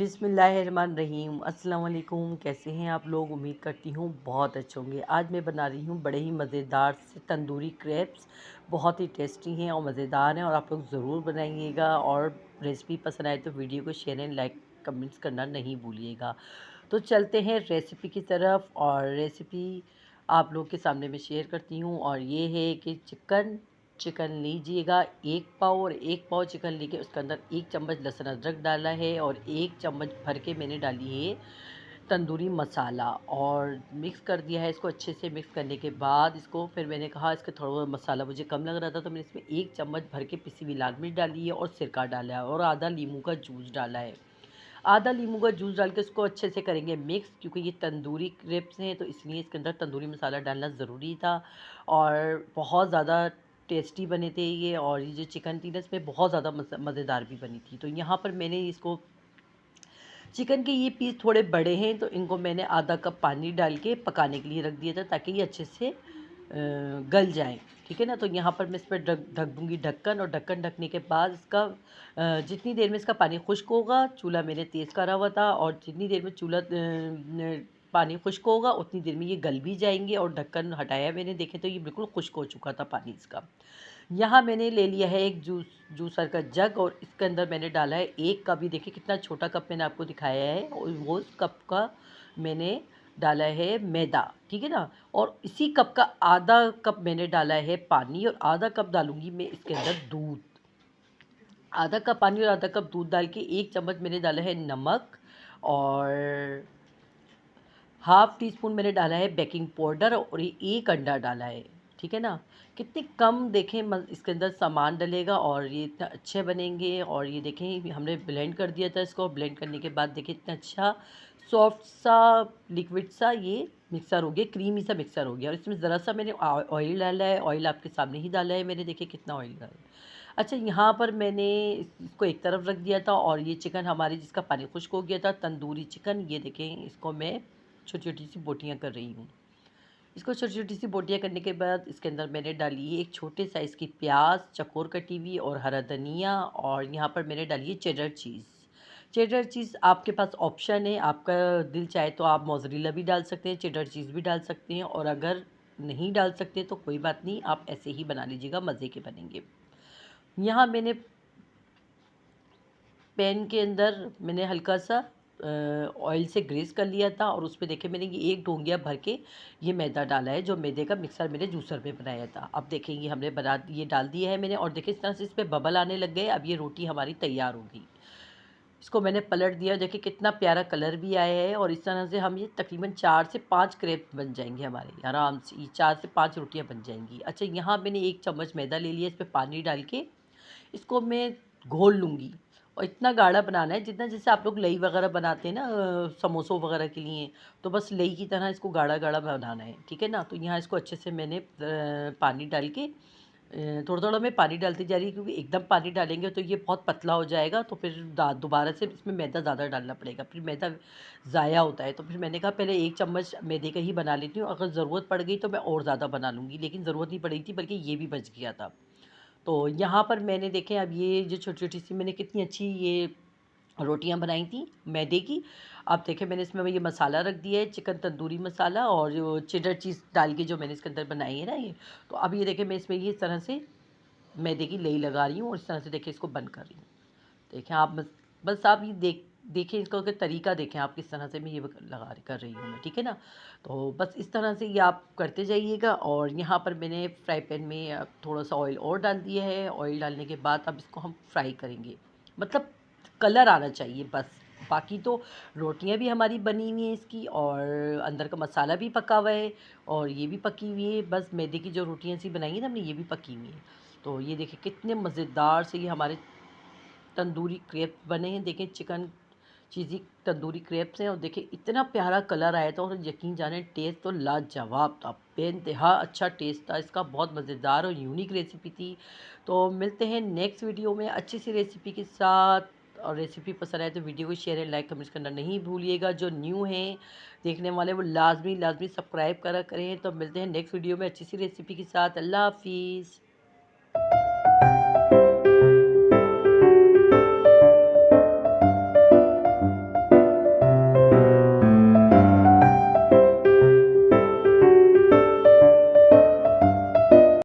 बिस्मिल्लाहिर्रहमानिर्रहीम। अस्सलाम वालेकुम। कैसे हैं आप लोग? उम्मीद करती हूँ बहुत अच्छे होंगे। आज मैं बना रही हूँ बड़े ही मज़ेदार से तंदूरी क्रेप्स। बहुत ही टेस्टी हैं और मज़ेदार हैं और आप लोग ज़रूर बनाइएगा। और रेसिपी पसंद आए तो वीडियो को शेयर एंड लाइक कमेंट्स करना नहीं भूलिएगा। तो चलते हैं रेसिपी की तरफ। और रेसिपी आप लोग के सामने मैं शेयर करती हूँ और ये है कि चिकन लीजिएगा 1 पाव। और 1 पाव चिकन लेके उसके अंदर 1 चम्मच लहसुन अदरक डाला है और 1 चम्मच भर के मैंने डाली है तंदूरी मसाला और मिक्स कर दिया है। इसको अच्छे से मिक्स करने के बाद इसको फिर मैंने कहा इसका थोड़ा मसाला मुझे कम लग रहा था तो मैंने इसमें 1 चम्मच भर के पिसी हुई लाल मिर्च डाली है और सिरका डाला है और आधा नींबू का जूस डाला है। आधा नींबू का जूस डाल के इसको अच्छे से करेंगे मिक्स, क्योंकि ये तंदूरी क्रेप्स हैं तो इसलिए इसके अंदर तंदूरी मसाला डालना ज़रूरी था। और बहुत ज़्यादा टेस्टी बने थे ये। और ये जो चिकन थी ना इसमें बहुत ज़्यादा मज़ेदार भी बनी थी। तो यहाँ पर मैंने इसको चिकन के ये पीस थोड़े बड़े हैं तो इनको मैंने आधा कप पानी डाल के पकाने के लिए रख दिया था ताकि ये अच्छे से गल जाएँ। ठीक है ना? तो यहाँ पर मैं इस पे ढक ढक दूँगी ढक्कन। और ढक्कन ढकने के बाद इसका जितनी देर में इसका पानी खुश्क होगा, चूल्हा मैंने तेज़ करा हुआ था, और जितनी देर में पानी खुश्क होगा उतनी देर में ये गल भी जाएँगे। और ढक्कन हटाया मैंने, देखे तो ये बिल्कुल खुश्क हो चुका था पानी इसका। यहाँ मैंने ले लिया है एक जूसर का जग और इसके अंदर मैंने डाला है 1 कप। ये देखिए कितना छोटा कप मैंने आपको दिखाया है और वो उस कप का मैंने डाला है मैदा। ठीक है ना? और इसी कप का आधा कप मैंने डाला है पानी और आधा कप डालूँगी मैं इसके अंदर दूध। आधा कप पानी और आधा कप दूध डाल के 1 चम्मच मैंने डाला है नमक और हाफ़ टी स्पून मैंने डाला है बेकिंग पाउडर और ये 1 अंडा डाला है। ठीक है ना? कितने कम देखें इसके अंदर सामान डलेगा और ये इतना अच्छे बनेंगे। और ये देखें हमने ब्लेंड कर दिया था इसको। ब्लेंड करने के बाद देखिए इतना अच्छा सॉफ्ट सा लिक्विड सा ये मिक्सर हो गया, क्रीमी सा मिक्सर हो गया। और इसमें ज़रा सा मैंने ऑयल डाला है। ऑयल आपके सामने ही डाला है मैंने, देखिए कितना ऑयल डाला है। अच्छा, यहाँ पर मैंने इसको एक तरफ रख दिया था और ये चिकन हमारी जिसका पानी खुश्क हो गया था, तंदूरी चिकन, ये देखें इसको मैं छोटी-छोटी सी बोटियाँ कर रही हूँ। इसको छोटी-छोटी सी बोटियाँ करने के बाद इसके अंदर मैंने डाली है एक छोटे साइज़ की प्याज़ चौकोर कटी हुई और हरा धनिया। और यहाँ पर मैंने डाली है चेडर चीज़। चेडर चीज़ आपके पास ऑप्शन है, आपका दिल चाहे तो आप मोज़रेला भी डाल सकते हैं, चेडर चीज़ भी डाल सकते हैं। और अगर नहीं डाल सकते तो कोई बात नहीं, आप ऐसे ही बना लीजिएगा, मज़े के बनेंगे। यहाँ मैंने पैन के अंदर मैंने हल्का सा ऑयल से ग्रीस कर लिया था और उसमें देखिए मैंने ये 1 ढोंगिया भर के ये मैदा डाला है, जो मैदे का मिक्सर मैंने जूसर में बनाया था। अब देखें ये हमने ये डाल दिया है मैंने और देखिए इस तरह से इस पे बबल आने लग गए। अब ये रोटी हमारी तैयार हो गई। इसको मैंने पलट दिया, देखिए कितना प्यारा कलर भी आया है। और इस तरह से हम ये तकरीबन 4 से 5 क्रेप बन जाएंगे हमारे आराम से, ये 4 से 5 रोटियां बन जाएंगी। अच्छा, यहाँ मैंने 1 चम्मच मैदा ले लिया, इस पर पानी डाल के इसको मैं घोल लूँगी। और इतना गाढ़ा बनाना है जितना जैसे आप लोग लई वगैरह बनाते हैं ना समोसों वगैरह के लिए, तो बस लई की तरह इसको गाढ़ा गाढ़ा बनाना है। ठीक है ना? तो यहाँ इसको अच्छे से मैंने पानी डाल के थोड़ा थोड़ा मैं पानी डालती जा रही है, क्योंकि एकदम पानी डालेंगे तो ये बहुत पतला हो जाएगा, तो फिर दोबारा से इसमें मैदा ज़्यादा डालना पड़ेगा, फिर मैदा ज़ाया होता है। तो फिर मैंने कहा पहले 1 चम्मच मैदे का ही बना लेती हूँ, अगर ज़रूरत पड़ गई तो मैं और ज़्यादा बना लूँगी, लेकिन ज़रूरत नहीं पड़ी थी बल्कि ये भी बच गया था। तो यहाँ पर मैंने देखें अब ये जो छोटी-छोटी सी मैंने कितनी अच्छी ये रोटियाँ बनाई थी मैदे की। अब देखें मैंने इसमें ये मसाला रख दिया है, चिकन तंदूरी मसाला, और जो चेडर चीज़ डाल के जो मैंने इसके अंदर बनाई है ना ये। तो अब ये देखें मैं इसमें ये इस तरह से मैदे की लेई लगा रही हूँ और इस तरह से देखिए इसको बंद कर रही हूँ। देखें आप बस आप ये देखें इसका कि तरीका देखें आप किस तरह से मैं ये लगा कर रही हूँ मैं। ठीक है ना? तो बस इस तरह से ये आप करते जाइएगा। और यहाँ पर मैंने फ्राई पैन में थोड़ा सा ऑयल और डाल दिया है। ऑयल डालने के बाद अब इसको हम फ्राई करेंगे, मतलब कलर आना चाहिए बस। बाकी तो रोटियां भी हमारी बनी हुई हैं इसकी, और अंदर का मसाला भी पका हुआ है और ये भी पकी हुई है। बस मैदे की जो रोटियां सी बनाई है ना हमने, ये भी पकी हुई हैं। तो ये देखिए कितने मज़ेदार से ये हमारे तंदूरी क्रेप्स बने हैं। देखें चिकन चीज़ी तंदूरी क्रेप्स हैं और देखिए इतना प्यारा कलर आया था। और यकीन जाने टेस्ट तो लाजवाब था, बेइंतहा अच्छा टेस्ट था इसका, बहुत मज़ेदार और यूनिक रेसिपी थी। तो मिलते हैं नेक्स्ट वीडियो में अच्छी सी रेसिपी के साथ। और रेसिपी पसंद आए तो वीडियो को शेयर एंड लाइक कमेंट्स करना नहीं भूलिएगा। जो न्यू हैं देखने वाले वो लाजमी लाजमी सब्सक्राइब करा करें। तो मिलते हैं नेक्स्ट वीडियो में अच्छी सी रेसिपी के साथ। अल्लाह हाफिज़।